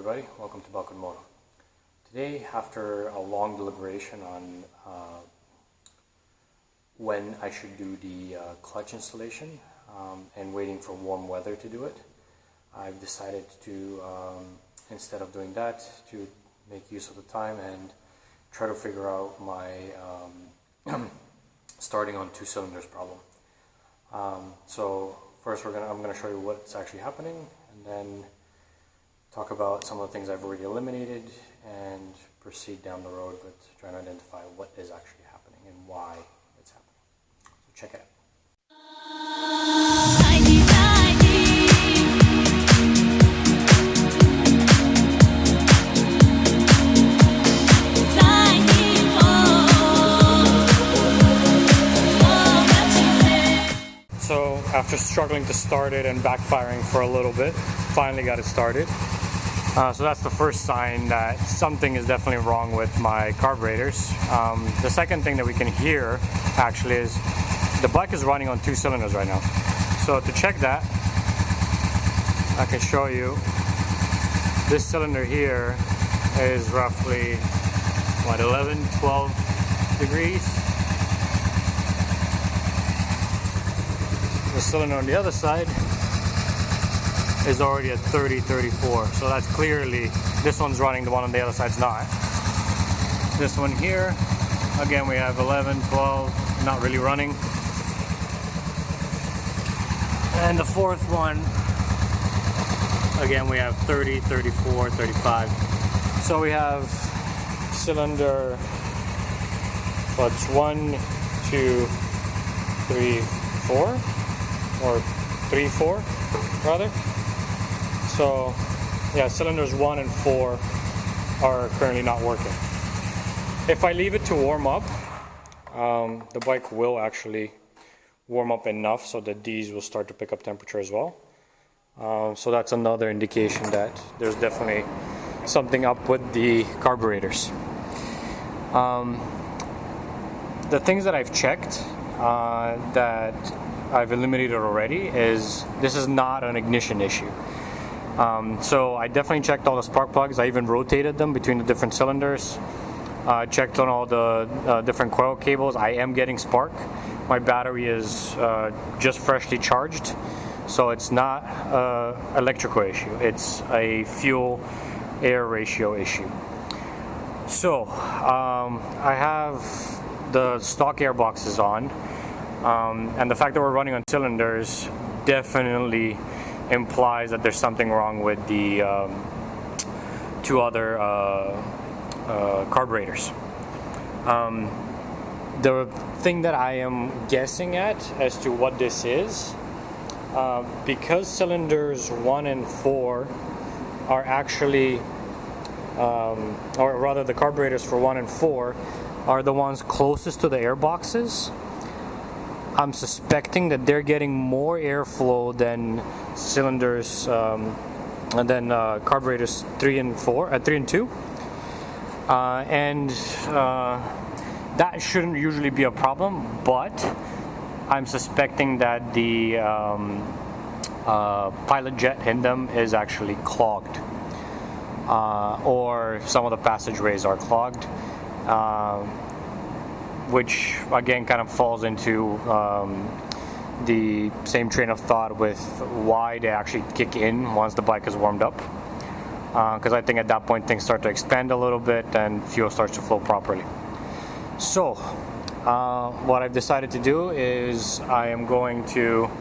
everybody, welcome to Moto. Today, after a long deliberation on when I should do the clutch installation and waiting for warm weather to do it, I've decided to, instead of doing that, to make use of the time and try to figure out my starting on 2 cylinders problem. So first I'm going to show you what's actually happening, and then talk about some of the things I've already eliminated and proceed down the road with trying to identify what is actually happening and why it's happening. So check it out. So after struggling to start it and backfiring for a little bit, finally got it started. So that's the first sign that something is definitely wrong with my carburetors. The second thing that we can hear actually is the bike is running on 2 cylinders right now. So to check that, I can show you this cylinder here is roughly what, 11, 12 degrees. The cylinder on the other side is already at 30, 34. So that's clearly, this one's running, the one on the other side's not. This one here, again we have 11, 12, not really running. And the fourth one, again we have 30, 34, 35. So we have cylinder, what's 1, 2, 3, 4? Or 3, 4 rather. So yeah, cylinders 1 and 4 are currently not working. If I leave it to warm up, the bike will actually warm up enough so that these will start to pick up temperature as well. So that's another indication that there's definitely something up with the carburetors. The things that I've checked that I've eliminated already is this is not an ignition issue. So I definitely checked all the spark plugs. I even rotated them between the different cylinders. Checked on all the different coil cables. I am getting spark. My battery is just freshly charged, so it's not an electrical issue. It's a fuel-air ratio issue. So I have the stock air boxes on. And the fact that we're running on cylinders definitely implies that there's something wrong with the 2 other carburetors. The thing that I am guessing at as to what this is, because cylinders 1 and 4 are actually, or rather the carburetors for 1 and 4 are the ones closest to the air boxes, I'm suspecting that they're getting more airflow than cylinders and then carburetors 3 and 2, and that shouldn't usually be a problem, but I'm suspecting that the pilot jet in them is actually clogged, or some of the passageways are clogged. Which again kind of falls into the same train of thought with why they actually kick in once the bike is warmed up. Because I think at that point things start to expand a little bit and fuel starts to flow properly. So what I've decided to do is I am going to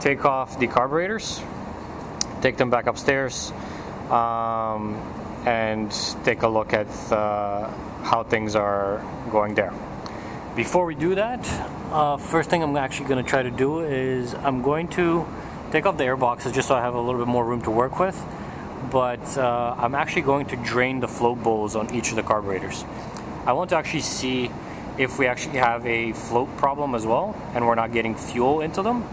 take off the carburetors, take them back upstairs, and take a look at how things are going there. Before we do that, first thing I'm actually going to try to do is I'm going to take off the air boxes just so I have a little bit more room to work with, but I'm actually going to drain the float bowls on each of the carburetors. I want to actually see if we actually have a float problem as well and we're not getting fuel into them,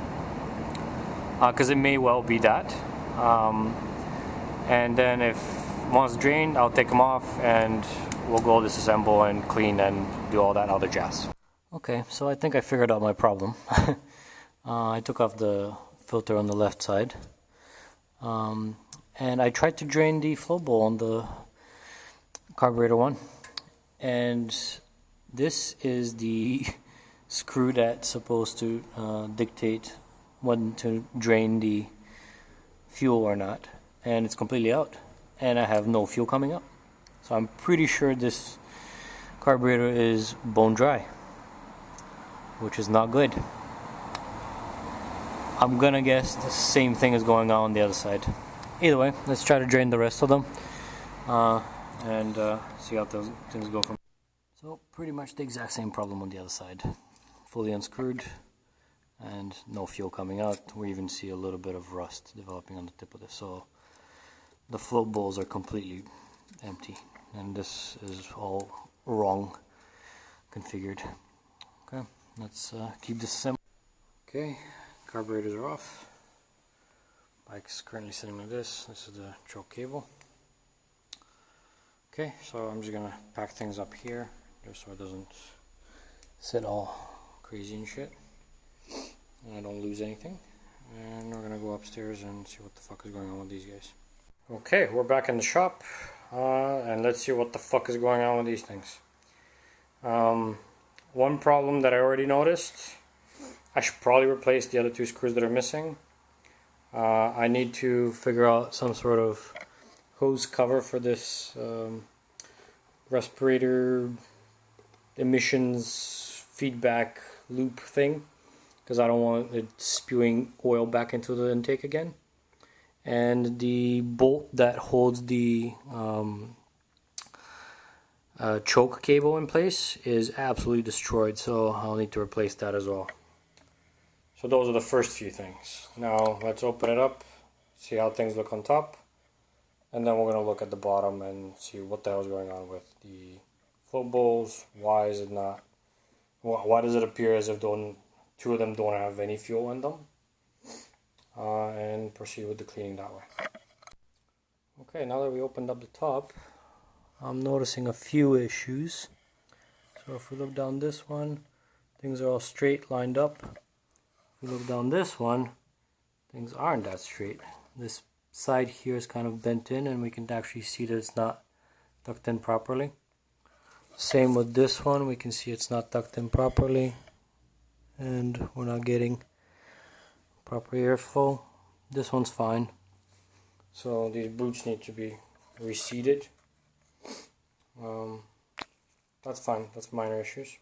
because it may well be that. And then if once drained, I'll take them off and we'll go disassemble and clean and do all that other jazz. Okay, so I think I figured out my problem. I took off the filter on the left side. and I tried to drain the flow bowl on the carburetor one, and this is the screw that's supposed to dictate when to drain the fuel or not, and it's completely out, and I have no fuel coming up. So I'm pretty sure this carburetor is bone dry, which is not good. I'm gonna guess the same thing is going on the other side. Either way, let's try to drain the rest of them and see how those things go from. So pretty much the exact same problem on the other side. Fully unscrewed and no fuel coming out. We even see a little bit of rust developing on the tip of this. So the float bowls are completely empty, and this is all wrong configured. Okay, let's keep this simple. Okay, carburetors are off. Bike's currently sitting like this. This is the choke cable. Okay, so I'm just gonna pack things up here just so it doesn't sit all crazy and shit, and I don't lose anything. And we're gonna go upstairs and see what the fuck is going on with these guys. Okay, we're back in the shop, and let's see what the fuck is going on with these things. One problem that I already noticed, I should probably replace the other two screws that are missing. I need to figure out some sort of hose cover for this respirator emissions feedback loop thing, because I don't want it spewing oil back into the intake again. And the bolt that holds the choke cable in place is absolutely destroyed, so I'll need to replace that as well. So those are the first few things. Now let's open it up, see how things look on top, and then we're going to look at the bottom and see what the hell is going on with the float bowls. Why is it not? Why does it appear as if two of them don't have any fuel in them? And proceed with the cleaning that way. Okay, now that we opened up the top, I'm noticing a few issues. So if we look down this one, things are all straight, lined up. If we look down this one, things aren't that straight. This side here is kind of bent in, and we can actually see that it's not tucked in properly. Same with this one, we can see it's not tucked in properly, and we're not getting proper airflow. This one's fine. So these boots need to be reseated. That's fine, that's minor issues.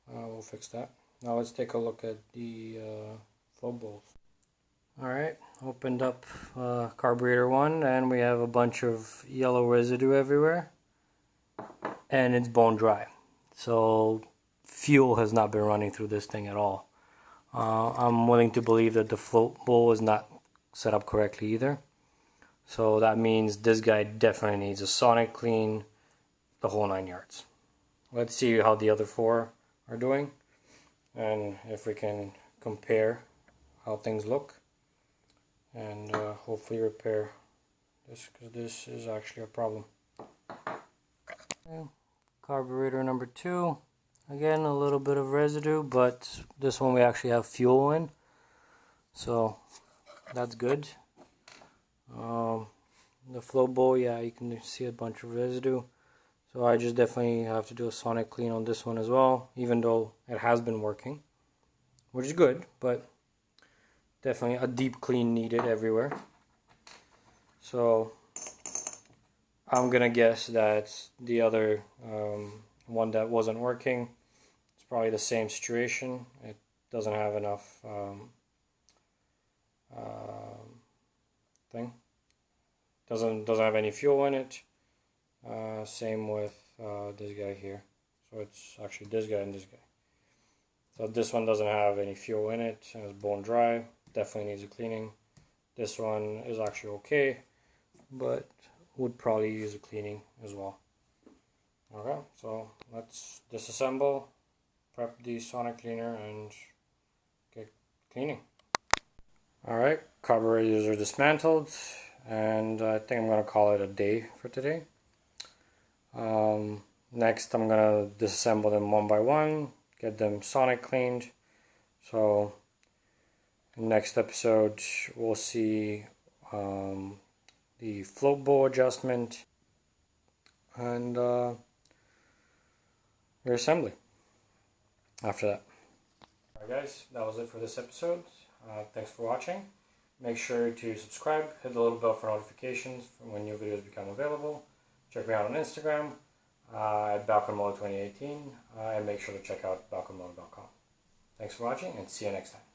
We'll fix that. Now let's take a look at the float bowls. Alright, opened up carburetor 1, and we have a bunch of yellow residue everywhere, and it's bone dry. So fuel has not been running through this thing at all. I'm willing to believe that the float bowl is not set up correctly either. So that means this guy definitely needs a sonic clean, the whole 9 yards. Let's see how the other 4 are doing, and if we can compare how things look, and hopefully repair this, because this is actually a problem. Okay. Carburetor number 2. Again, a little bit of residue, but this one we actually have fuel in, so that's good. The float bowl, yeah, you can see a bunch of residue, so I just definitely have to do a sonic clean on this one as well, even though it has been working, which is good, but definitely a deep clean needed everywhere. So I'm gonna guess that the other one that wasn't working, it's probably the same situation. It doesn't have enough doesn't have any fuel in it. Same with this guy here. So it's actually this guy and this guy. So this one doesn't have any fuel in it and it's bone dry. Definitely needs a cleaning. This one is actually okay, but would probably use a cleaning as well. Okay, so let's disassemble, prep the sonic cleaner, and get cleaning. Alright, carburetors are dismantled, and I think I'm going to call it a day for today. Next I'm going to disassemble them one by one, get them sonic cleaned. So in the next episode we'll see the float bow adjustment, and your assembly after that. Alright guys, that was it for this episode. Thanks for watching. Make sure to subscribe, hit the little bell for notifications from when new videos become available. Check me out on Instagram at balconmoto2018 and make sure to check out balconmoto.com. Thanks for watching and see you next time.